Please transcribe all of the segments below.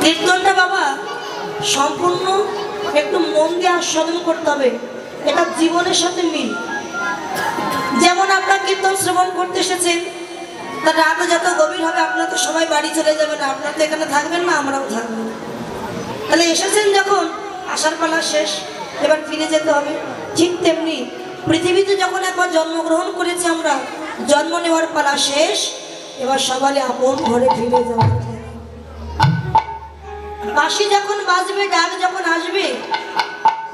কীর্তনটা বাবা সম্পূর্ণ একটু মন দিয়ে আস্বাদন করতে হবে, এটা জীবনের সাথে মিল। যেমন আপনার কীর্তন শ্রবণ করতে এসেছেন, তার রাত যত গভীর হবে আপনারা তো সবাই বাড়ি চলে যাবেন, আপনারা তো এখানে থাকবেন না, আমরাও থাকবো। তাহলে এসেছেন যখন, আসার পালা শেষ, এবার ফিরে যেতে হবে। ঠিক তেমনি পৃথিবীতে যখন একবার জন্মগ্রহণ করেছি আমরা, জন্ম নেওয়ার পালা শেষ, এবার সবাই আপন ঘরে ফিরে যাওয়া। বাঁশি যখন বাজবে, ডাক যখন আসবে,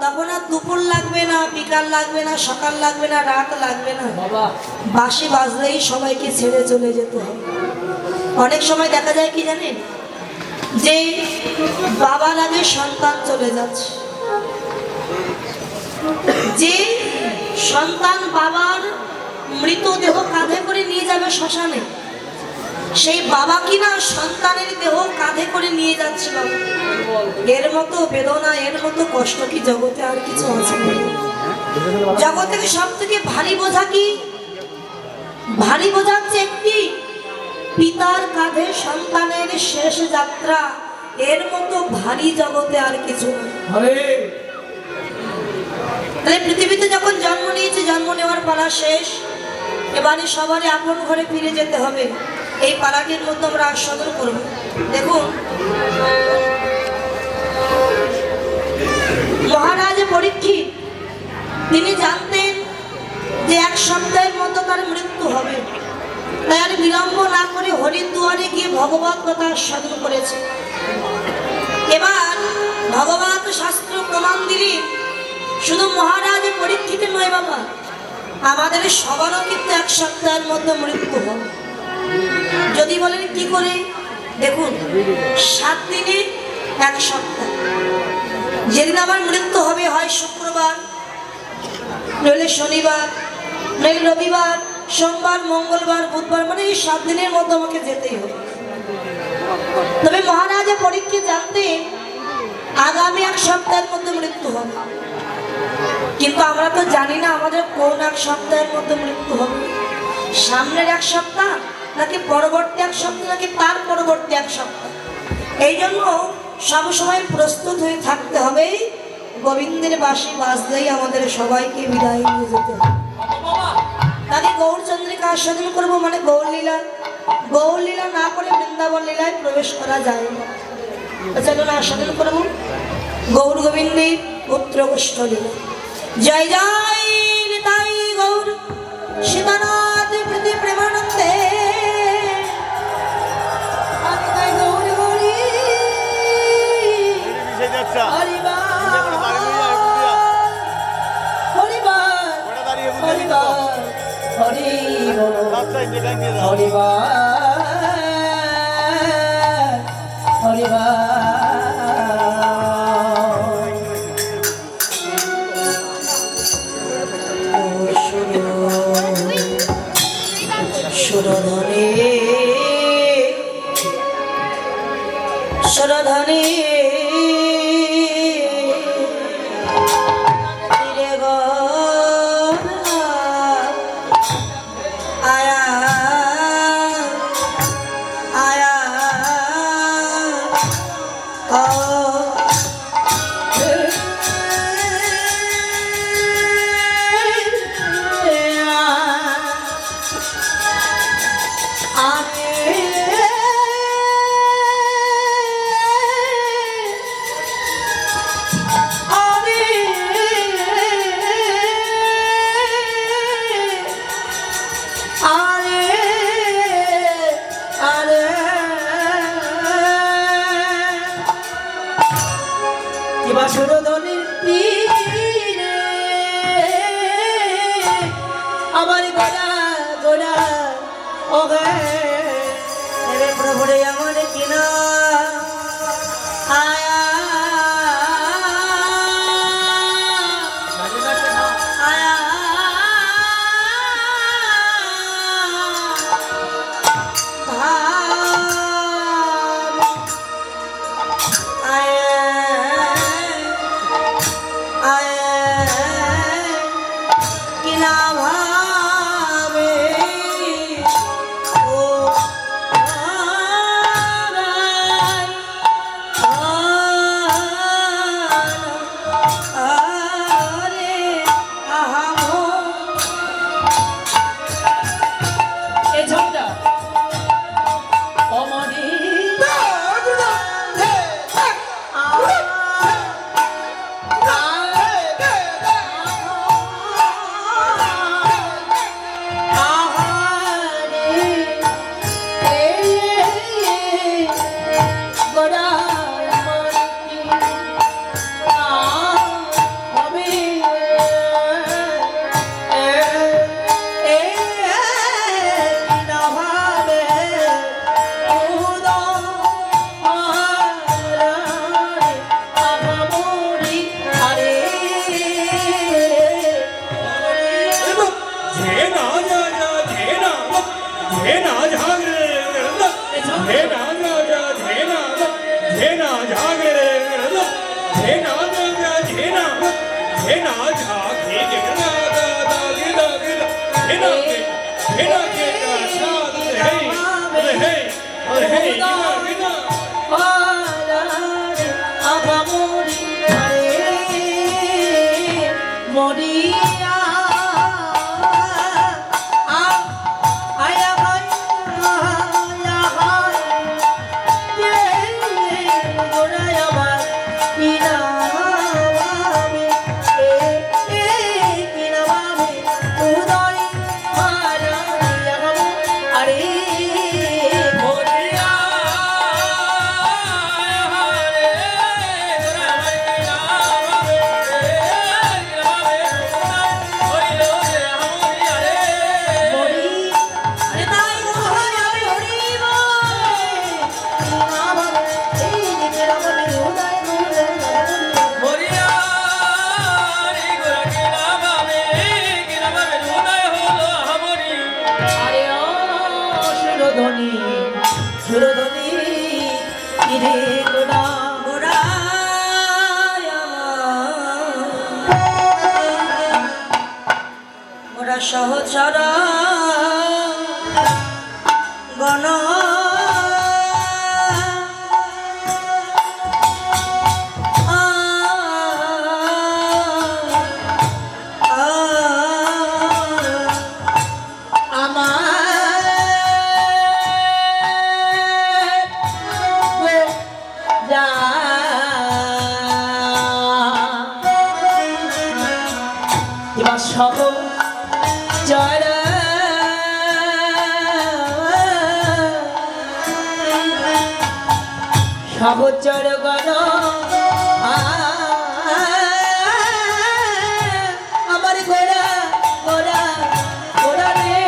তখন আর দুপুর লাগবে না, বিকাল লাগবে না, সকাল লাগবে না, রাত লাগবে না, বাঁশি বাজলেই সবাইকে ছেড়ে চলে যেতে হবে। অনেক সময় দেখা যায় কি জানেন, যে বাবার আগে সন্তান চলে যাচ্ছে, যে সন্তান বাবার মৃতদেহ কাঁধে করে নিয়ে যাবে শ্মশানে, সেই বাবা কিনা সন্তানের দেহ কাঁধে করে নিয়ে যাচ্ছে। বাবা, এর মতো বেদনা, এর মতো কষ্ট কি জগতে আর কিছু আছে? জগতে সব থেকে ভারী বোঝা কি? ভারী বোঝা হচ্ছে একটি পিতার কাঁধে সন্তানের শেষ যাত্রা, এর মতো ভারী জগতে আর কিছু নেই। তাহলে পৃথিবীতে যখন জন্ম নিয়েছে, জন্ম নেওয়ার পালা শেষ, এবারে সবারই আপন ঘরে ফিরে যেতে হবে। এই পালাটির মধ্যে আমরা আস্বাদন করব। দেখুন, মহারাজ পরীক্ষিত তিনি জানতেন যে এক সপ্তাহের মতো তার মৃত্যু হবে, তাই আর বিলম্ব না করে হরিদ্বারে গিয়ে ভগবত কথা আস্বাদন করেছে। এবার ভগবত শাস্ত্র প্রমাণ দিলেন, শুধু মহারাজ পরীক্ষিত নয় বাবা, আমাদের সবারও কিন্তু এক সপ্তাহের মধ্যে মৃত্যু হবে। যদি বলেন কি করে, দেখুন 7 দিনে 1 সপ্তাহ। যেদিন আমার মৃত্যু হবে, হয় শুক্রবার, নইলে শনিবার, নইলে রবিবার, সোমবার, মঙ্গলবার, বুধবার, মানে এই 7 দিনের মধ্যে আমাকে যেতেই হবে। তবে মহারাজা পরীক্ষিত জানতেন আগামী 1 সপ্তাহের মধ্যে মৃত্যু হবে, কিন্তু আমরা তো জানি না আমাদের কোন 1 সপ্তাহের মধ্যে মৃত্যু হবে। সামনের 1 সপ্তাহ, নাকি পরবর্তী 1 সপ্তাহ, নাকি তার পরবর্তী 1 সপ্তাহ। এই জন্য সবসময় প্রস্তুত হয়ে থাকতে হবে। গোবিন্দের বাঁশি বাজলেই আমাদের সবাইকে বিদায় নিয়ে যেতে হবে। তাকে গৌরচন্দ্রিকা আস্বাদন করবো, মানে গৌরলীলা। গৌরলীলা না করে বৃন্দাবন লীলায় প্রবেশ করা যায় না। চলুন আস্বাদন করবো গৌর গোবিন্দের পুত্র গোষ্ঠ লীলা। জয় জয় নিতাই গৌর সীতানাথ প্রীতি প্রেমানন্দে। গৌর গৌরী সুরধনে আমার গোড়া গোড়া ওগে প্রভু রে আমার কিনা আয়া আয়া ভাবে ও हे ना झा घे गे ना दा दा गे दा गे दा हे ना के का साथ हे गे ना মরিয়া সহচরা গণ সহ জরা সহচর গণ আমার গোড়া গোড়া গোড়া রে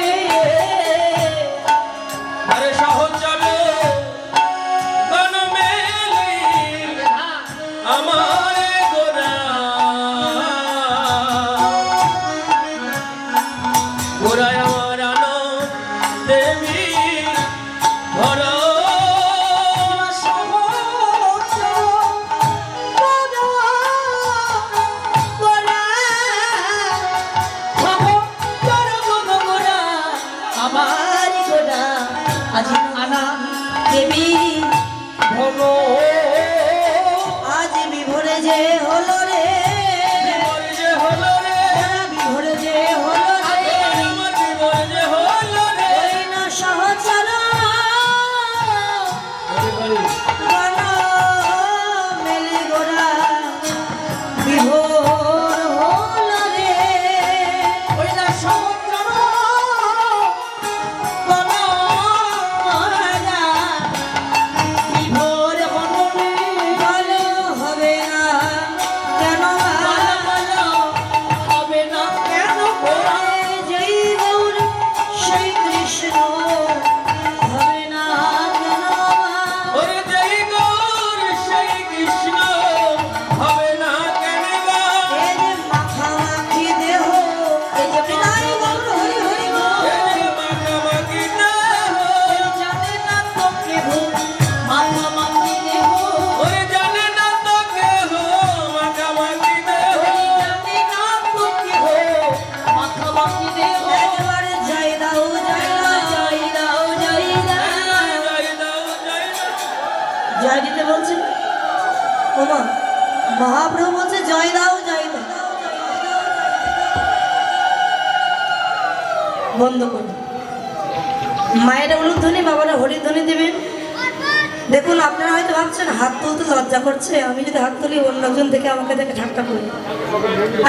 আরে সহচর গণ মেলি আমার গোরা গোরায় আমার আনো দেবী ঘর আজি আনা দেবী ভব আজ বিভোরে যে হলো রে বিভোরে যে হলো রে বিভোরে যে হলো রে আমার বিভোরে যে হলো রে ওই না সহচর গণ মেলি গোরা বিভোর হলো রে ওই না সহচর গণ বিভোর হলো রে ভালো হবে না কেন ভালো হবে না কেন ওরে যেই গৌর সেই কৃষ্ণ হবে না কেন ওরে জয় গৌর সেই কৃষ্ণ হবে না কেন বা এই যে মাখামাখি দেহ এই যে বিদায় গৌর হরি হরি এই যে মাখামাখি দেহ জানে না তো কেহ মাখামাখি দেহ ওরে জানে না তো কেহ মাখামাখি দেহ জানে না তো কেহ মাখামাখি দেহ একবারে যাই দাও যাই দাও যাই দাও যাই দাও জয় দাও জয় দাও জয় দিতে বলছে ওমা মহাপ্রভু বলছে জয় দাও জয় দাও বন্ধ করুন মায়েরা উলুধ্বনি বাবারা হরিধ্বনি দেবেন দেখুন আপনারা হয়তো ভাবছেন হাত তুলতে লজ্জা করছে আমি যদি হাত তুলি অন্যজন থেকে আমাকে দেখে ঠাট্টা করি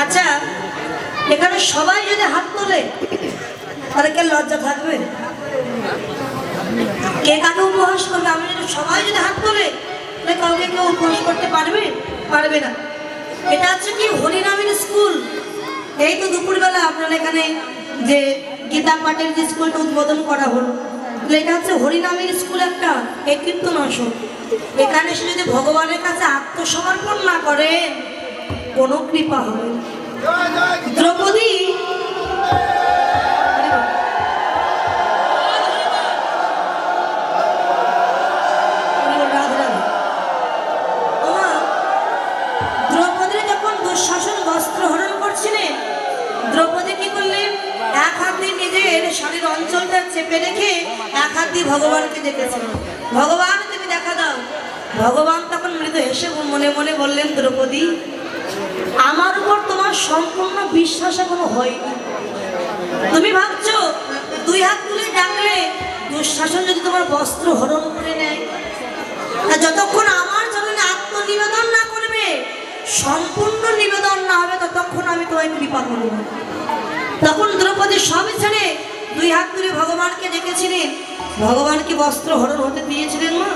আচ্ছা এখানে সবাই যদি হাত তোলে তাহলে কে লজ্জা থাকবে কে কাকে উপহাস করবে আমি যদি সবাই যদি হাত তোলে তাহলে কাউকে কেউ উপহাস করতে পারবে পারবে না এটা হচ্ছে কি হরিনামের স্কুল এই তো দুপুরবেলা আপনারা এখানে যে গীতা পাঠের যে স্কুলটা উদ্বোধন করা হলো তাহলে এটা হচ্ছে হরিনামের স্কুল একটা এই কীর্তন আসন এখানে এসে যদি ভগবানের কাছে আত্মসমর্পণ না করেন কোনো কৃপা হবে না। দ্রৌপদী দ্রৌপদীর যখন দুঃশাসন বস্ত্র হরণ দ্রৌপদী কি করলেন, এক হাত দিয়ে নিজের শরীর অঞ্চলটা চেপে রেখে এক হাত দিয়ে ভগবানকে ডেকেছিলেন, ভগবান তুমি দেখা দাও। ভগবান তখন মৃদু হেসে মনে মনে বললেন, দ্রৌপদী আমার উপর তোমার সম্পূর্ণ বিশ্বাস এখনো হয়নি। তুমি ভাবছো দুই হাত তুলে ডাকলে দুঃশাসন যদি তোমার বস্ত্র হরণ করে নেয়, তা যতক্ষণ আমার চরণে আত্মনিবেদন না করবে, সম্পূর্ণ নিবেদন না হবে, ততক্ষণ আমি তোমায় কৃপা করব না। তখন দ্রৌপদী সব ছেড়ে দুই হাত তুলে ভগবানকে ডেকেছিলেন। ভগবান কি বস্ত্র হরণ হতে দিয়েছিলেন মা?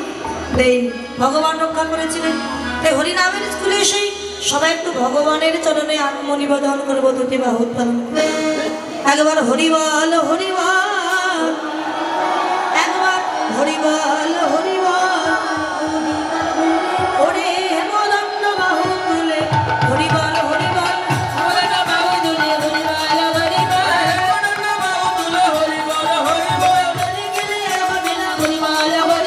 দেন, ভগবান রক্ষা করেছিলেন। তাই হরিনামের স্কুলে এসেই সবাই একটু ভগবানের চরণে আত্মনিবেদন করবো, দুটি বাহু উত্তোলন করে। একবার হরিবল হরিবল, একবার হরিবল হরিবল, ওরে হেমদণ্ড বাহু তুলে হরিবল হরিবল, হেমদণ্ড বাহু তুলে হরিবল হরিবল, হেমদণ্ড বাহু তুলে হরিবল হরিবল, হরি গেলে হবে না হরিবল হরিবল।